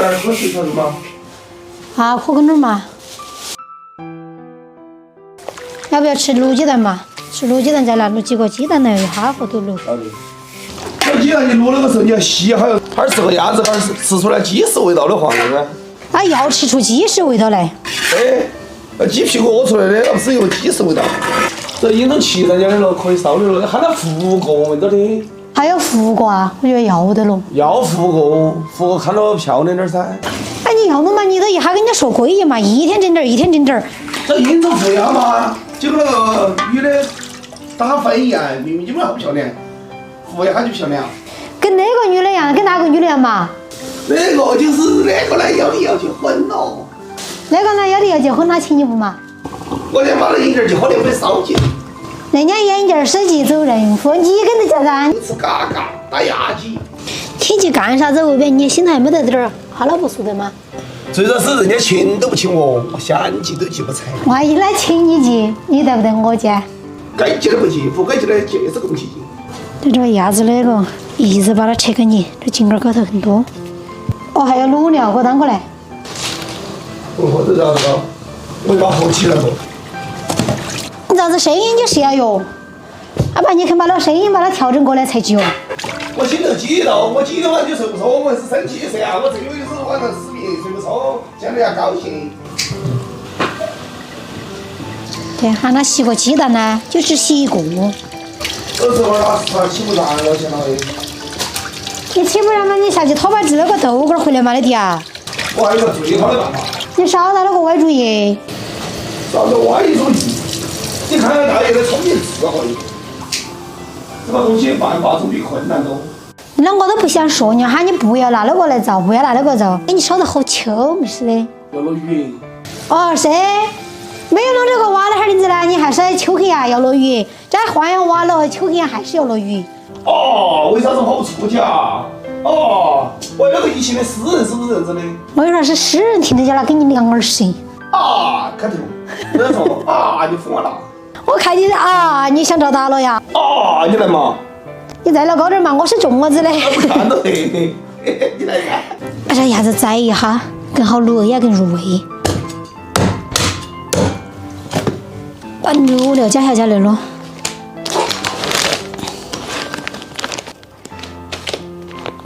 点可水可肉吗？啊，可跟点嘛。要不要吃卤鸡蛋嘛？吃卤鸡蛋再拿几个鸡蛋来哈和都卤。好的。这鸡蛋你卤那个时候你要细，还要它是个鸭子，还是吃出来鸡屎味道的话，那个。啊，要吃出鸡屎味道来。哎，鸡屁股屙出来的，那不是有鸡屎味道。这已经都骑上家的了，可以烧的了，喊它复锅问到的。还有复锅啊？我觉得要得了。要复锅看到漂亮点噻。哎，你要么嘛，你都一下跟人家说规矩嘛，一天整点儿，一天整点儿。这应酬费啊嘛，就跟那个女的打分一样，明明你们好漂亮，付一下就漂亮。跟那个女的一样，跟哪个女的一样嘛？那个就是那个呢，要你要结婚了。那个呢，要你要结婚，他请你不嘛？我连把那眼镜就好点没烧进。人家眼镜设计走人夫，你跟着叫噻。吃嘎嘎打牙祭。请去干啥子？外边你心头还没得点儿哈老不熟的吗？最主要是人家请都不请我想记都记不成。万一来请你记，你得不得我记？该记的不记，不该记的记是共记。这个鸭子那个，一直把它切给你，这井盖高头很多。哦，还有卤料，给我当过来。我这叫什么？我把后期那个。你咋子声音你是要哟？阿爸，你肯把那声音把它调整过来才记哦。我心头记到，我记的话就睡不着，我是生气噻啊！我这有一次晚上失眠睡不着，想着要高兴。对，喊他洗个鸡蛋呢，就只洗一个。有时候他起不上了，相当于。你起不上嘛，你下去偷把那个豆干回来嘛，你弟啊。我还有个最好的办法。你少打了个歪主意。少个歪主意。你看看大爷的聪明智慧，这个东西办法总比困难多。那我都不想说，你喊你不要拿那个来造，不要拿那个造，给你烧得好秋，没事的。要落雨。哦，是。没有弄这个挖了哈林子呢，你还是秋天啊要落雨，再换样挖了，秋天还是要落雨。哦，为啥子跑不出去啊？哦，我那个以前的诗人是不是这样子的？我跟你说是诗人听得见了，给你两耳屎。啊，开头，那说啊，你疯了。我看你啊，你想找打了呀？啊，你来嘛。你再拿高点嘛，我是粽子的。我看到嘿，你来呀。把这鸭子宰一下，更好卤也更入味。把卤料加下来了。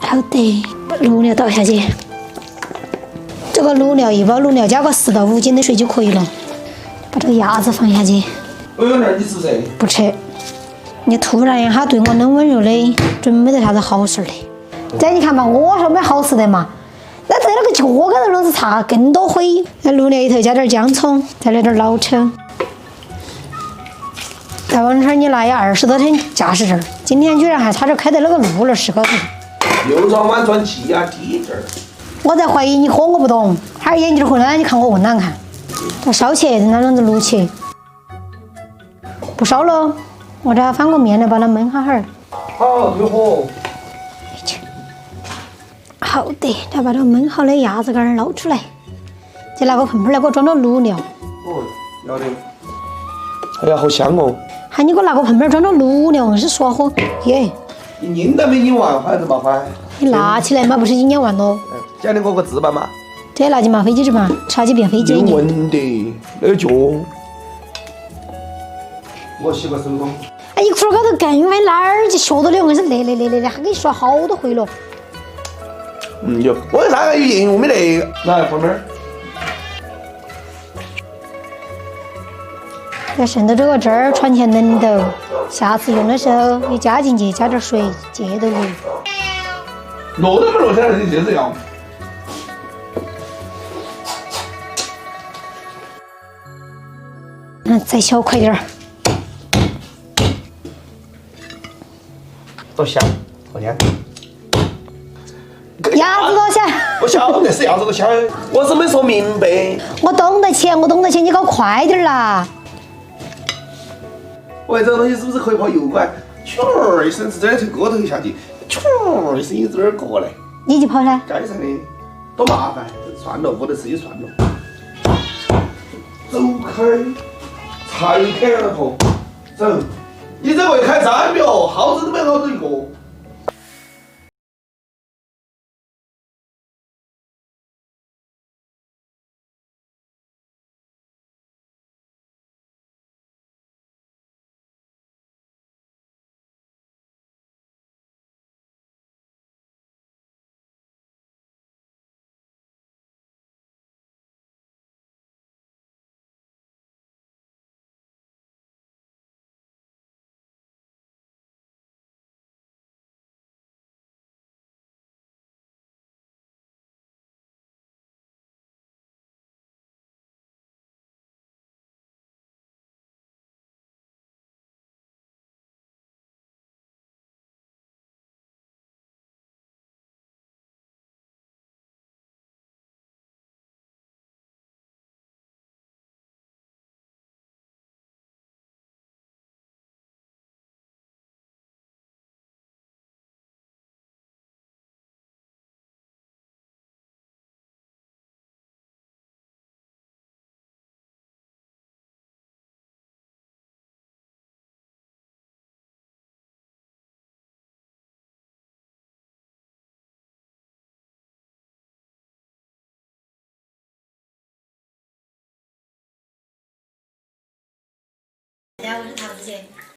好的，把卤料倒下去。这个卤料1包卤料加个4到5斤的水就可以了。把这个鸭子放下去。我有点你吃不吃？不吃。你突然一下对我那么温柔的，准没得啥子好事的。再你看嘛，我说没好事的嘛。那在那个脚高头弄是擦更多灰。那卤料里头加点姜葱，再来点老抽。再往这儿你拿呀20多天架势这儿，今天居然还差点开在那个路了石高头。右转弯转气压低这儿。我在怀疑你喝我不懂，还是眼镜回来你看我问啷看。它烧起，那样子卤起。不烧了，我这还翻个面来把它焖哈儿。好，对火。好的，再把这焖好的鸭子干捞出来，再拿个盆盆来给我装到卤料。哦，要得。哎呀，好香哦！喊你给我拿个盆盆装到卤料，硬是说喝耶。你拧都没拧完，还在麻烦。你拿起来嘛，不是已经念完了？讲的我个字吧嘛。这拿去嘛，飞机纸嘛，插起变飞机。有问的，那个脚。我洗个手工。哎，一会儿高头更歪，哪儿就学到了，硬是来，还给你说好多回了。有，我那个有硬，我没得，来旁边。要剩到这个汁儿传前冷豆，下次用的时候你加进去，加点水，接着卤。落都没落下来，你接着要。再小块点儿。多香，好香。鸭子多香。我晓得是鸭子多香，我是没说明白。我懂得起，你搞快点儿啦。喂，这个东西是不是可以跑油管？啾儿一声是这从锅头下去，啾儿一声一直这儿过来。你就跑噻。该噻的，多麻烦，算了，屋头自己算了。走开，才开了头，走。你这个月开3秒，耗子都没耗到一个。家我是他之前